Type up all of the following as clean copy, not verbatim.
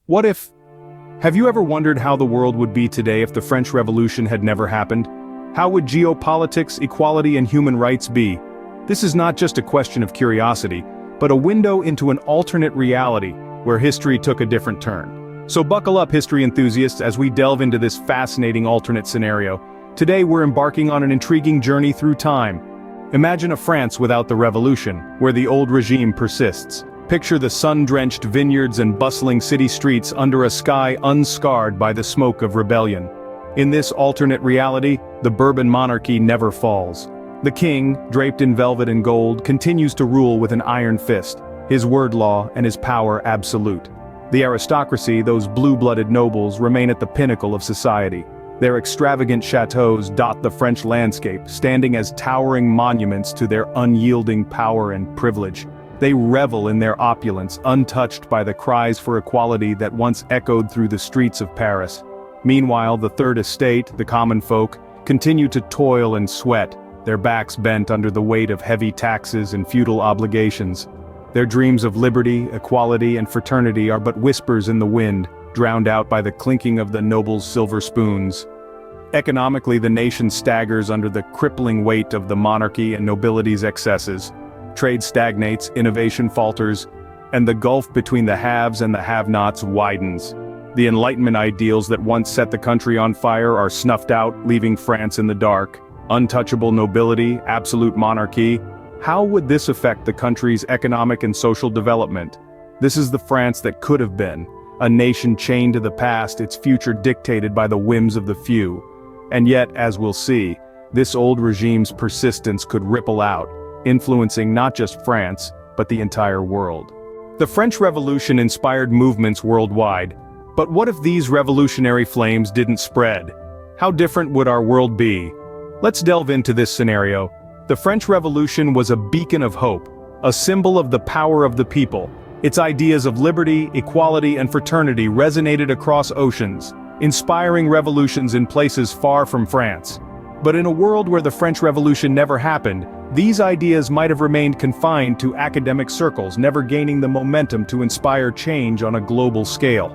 What if... Have you ever wondered how the world would be today if the French Revolution had never happened? How would geopolitics, equality, and human rights be? This is not just a question of curiosity, but a window into an alternate reality where history took a different turn. So buckle up, history enthusiasts, as we delve into this fascinating alternate scenario. Today we're embarking on an intriguing journey through time. Imagine a France without the revolution, where the old regime persists. Picture the sun-drenched vineyards and bustling city streets under a sky unscarred by the smoke of rebellion. In this alternate reality, the Bourbon monarchy never falls. The king, draped in velvet and gold, continues to rule with an iron fist, his word law and his power absolute. The aristocracy, those blue-blooded nobles, remain at the pinnacle of society. Their extravagant chateaux dot the French landscape, standing as towering monuments to their unyielding power and privilege. They revel in their opulence, untouched by the cries for equality that once echoed through the streets of Paris. Meanwhile, the Third Estate, the common folk, continue to toil and sweat, their backs bent under the weight of heavy taxes and feudal obligations. Their dreams of liberty, equality, and fraternity are but whispers in the wind, drowned out by the clinking of the nobles' silver spoons. Economically, the nation staggers under the crippling weight of the monarchy and nobility's excesses. Trade stagnates, innovation falters, and the gulf between the haves and the have-nots widens. The Enlightenment ideals that once set the country on fire are snuffed out, leaving France in the dark. Untouchable nobility, absolute monarchy. How would this affect the country's economic and social development? This is the France that could have been, a nation chained to the past, its future dictated by the whims of the few. And yet, as we'll see, this old regime's persistence could ripple out, influencing not just France, but the entire world. The French Revolution inspired movements worldwide, but what if these revolutionary flames didn't spread? How different would our world be? Let's delve into this scenario. The French Revolution was a beacon of hope, a symbol of the power of the people. Its ideas of liberty, equality, and fraternity resonated across oceans, inspiring revolutions in places far from France. But in a world where the French Revolution never happened, these ideas might have remained confined to academic circles, never gaining the momentum to inspire change on a global scale.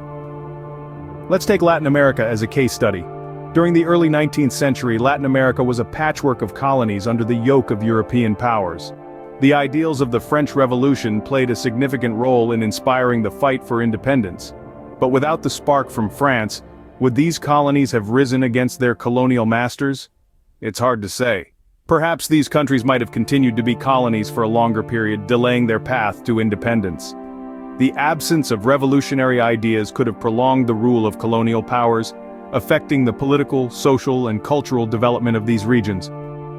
Let's take Latin America as a case study. During the early 19th century, Latin America was a patchwork of colonies under the yoke of European powers. The ideals of the French Revolution played a significant role in inspiring the fight for independence. But without the spark from France, would these colonies have risen against their colonial masters? It's hard to say. Perhaps these countries might have continued to be colonies for a longer period, delaying their path to independence. The absence of revolutionary ideas could have prolonged the rule of colonial powers, affecting the political, social, and cultural development of these regions.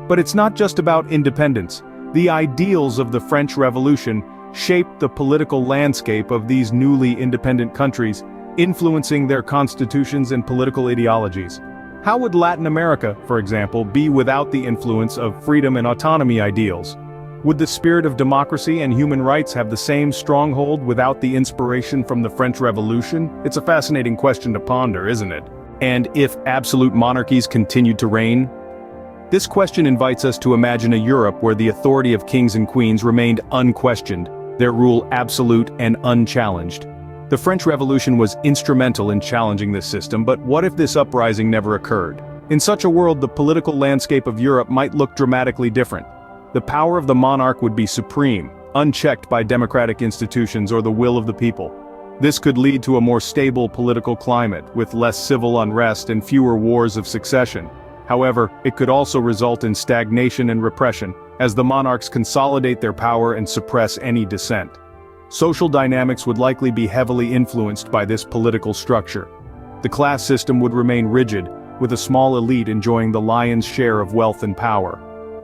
But it's not just about independence. The ideals of the French Revolution shaped the political landscape of these newly independent countries, influencing their constitutions and political ideologies. How would Latin America, for example, be without the influence of freedom and autonomy ideals? Would the spirit of democracy and human rights have the same stronghold without the inspiration from the French Revolution? It's a fascinating question to ponder, isn't it? And if absolute monarchies continued to reign? This question invites us to imagine a Europe where the authority of kings and queens remained unquestioned, their rule absolute and unchallenged. The French Revolution was instrumental in challenging this system, but what if this uprising never occurred? In such a world, the political landscape of Europe might look dramatically different. The power of the monarch would be supreme, unchecked by democratic institutions or the will of the people. This could lead to a more stable political climate, with less civil unrest and fewer wars of succession. However, it could also result in stagnation and repression, as the monarchs consolidate their power and suppress any dissent. Social dynamics would likely be heavily influenced by this political structure. The class system would remain rigid, with a small elite enjoying the lion's share of wealth and power.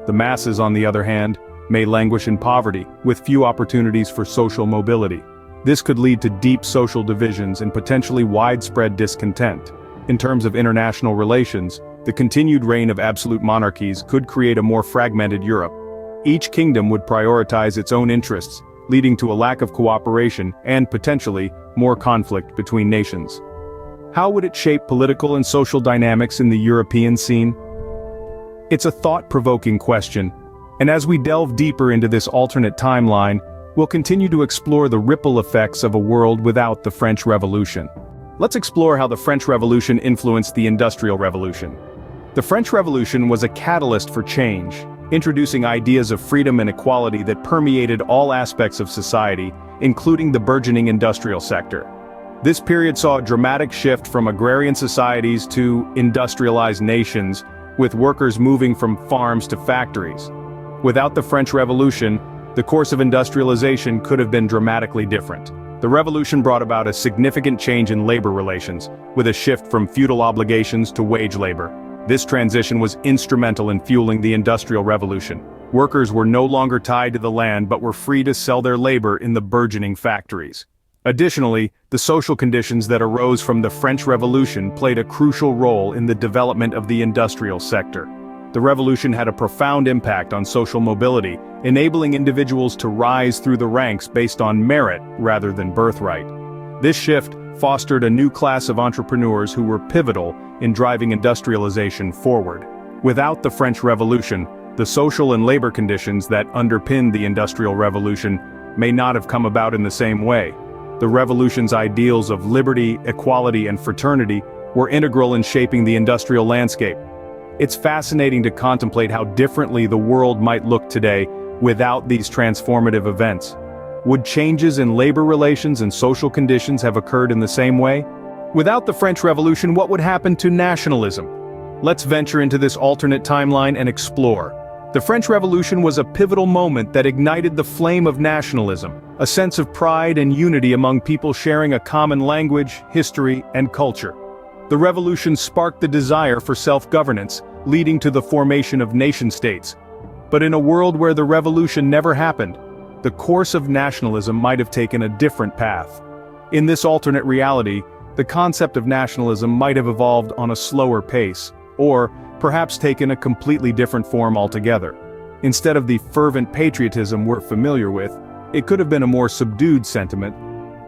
The masses, on the other hand, may languish in poverty, with few opportunities for social mobility. This could lead to deep social divisions and potentially widespread discontent. In terms of international relations, the continued reign of absolute monarchies could create a more fragmented Europe. Each kingdom would prioritize its own interests, leading to a lack of cooperation and, potentially, more conflict between nations. How would it shape political and social dynamics in the European scene? It's a thought-provoking question, and as we delve deeper into this alternate timeline, we'll continue to explore the ripple effects of a world without the French Revolution. Let's explore how the French Revolution influenced the Industrial Revolution. The French Revolution was a catalyst for change, introducing ideas of freedom and equality that permeated all aspects of society, including the burgeoning industrial sector. This period saw a dramatic shift from agrarian societies to industrialized nations, with workers moving from farms to factories. Without the French Revolution, the course of industrialization could have been dramatically different. The revolution brought about a significant change in labor relations, with a shift from feudal obligations to wage labor. This transition was instrumental in fueling the Industrial Revolution. Workers were no longer tied to the land but were free to sell their labor in the burgeoning factories. Additionally, the social conditions that arose from the French Revolution played a crucial role in the development of the industrial sector. The revolution had a profound impact on social mobility, enabling individuals to rise through the ranks based on merit rather than birthright. This shift fostered a new class of entrepreneurs who were pivotal in driving industrialization forward. Without the French Revolution, the social and labor conditions that underpinned the Industrial Revolution may not have come about in the same way. The revolution's ideals of liberty, equality, and fraternity were integral in shaping the industrial landscape. It's fascinating to contemplate how differently the world might look today without these transformative events. Would changes in labor relations and social conditions have occurred in the same way? Without the French Revolution, what would happen to nationalism? Let's venture into this alternate timeline and explore. The French Revolution was a pivotal moment that ignited the flame of nationalism, a sense of pride and unity among people sharing a common language, history, and culture. The revolution sparked the desire for self-governance, leading to the formation of nation-states. But in a world where the revolution never happened, the course of nationalism might have taken a different path. In this alternate reality, the concept of nationalism might have evolved on a slower pace, or perhaps taken a completely different form altogether. Instead of the fervent patriotism we're familiar with, it could have been a more subdued sentiment,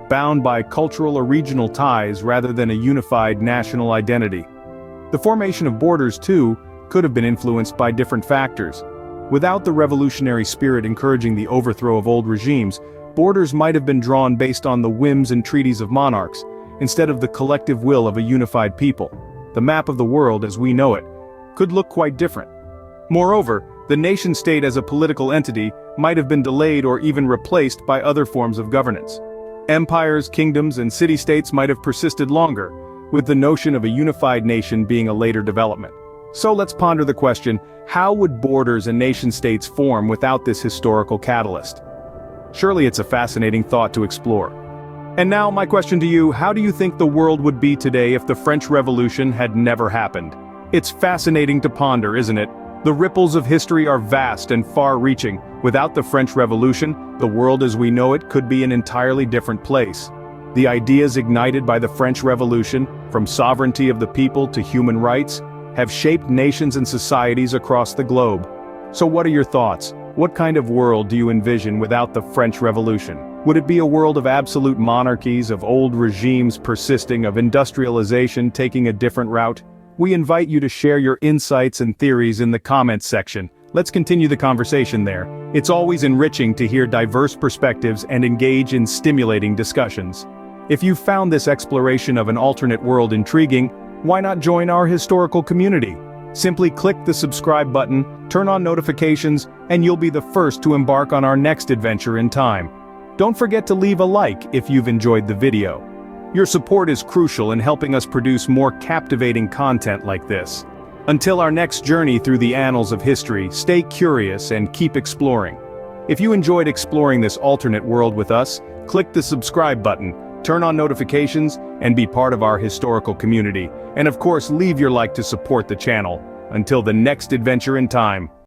bound by cultural or regional ties rather than a unified national identity. The formation of borders, too, could have been influenced by different factors. Without the revolutionary spirit encouraging the overthrow of old regimes, borders might have been drawn based on the whims and treaties of monarchs, instead of the collective will of a unified people. The map of the world as we know it could look quite different. Moreover, the nation-state as a political entity might have been delayed or even replaced by other forms of governance. Empires, kingdoms, and city-states might have persisted longer, with the notion of a unified nation being a later development. So let's ponder the question, how would borders and nation-states form without this historical catalyst? Surely it's a fascinating thought to explore. And now my question to you, how do you think the world would be today if the French Revolution had never happened? It's fascinating to ponder, isn't it? The ripples of history are vast and far-reaching. Without the French Revolution, the world as we know it could be an entirely different place. The ideas ignited by the French Revolution, from sovereignty of the people to human rights, have shaped nations and societies across the globe. So what are your thoughts? What kind of world do you envision without the French Revolution? Would it be a world of absolute monarchies, of old regimes persisting, of industrialization taking a different route? We invite you to share your insights and theories in the comments section. Let's continue the conversation there. It's always enriching to hear diverse perspectives and engage in stimulating discussions. If you found this exploration of an alternate world intriguing, why not join our historical community? Simply click the subscribe button, turn on notifications, and you'll be the first to embark on our next adventure in time. Don't forget to leave a like if you've enjoyed the video. Your support is crucial in helping us produce more captivating content like this. Until our next journey through the annals of history, stay curious and keep exploring. If you enjoyed exploring this alternate world with us, click the subscribe button, turn on notifications, and be part of our historical community. And of course, leave your like to support the channel. Until the next adventure in time.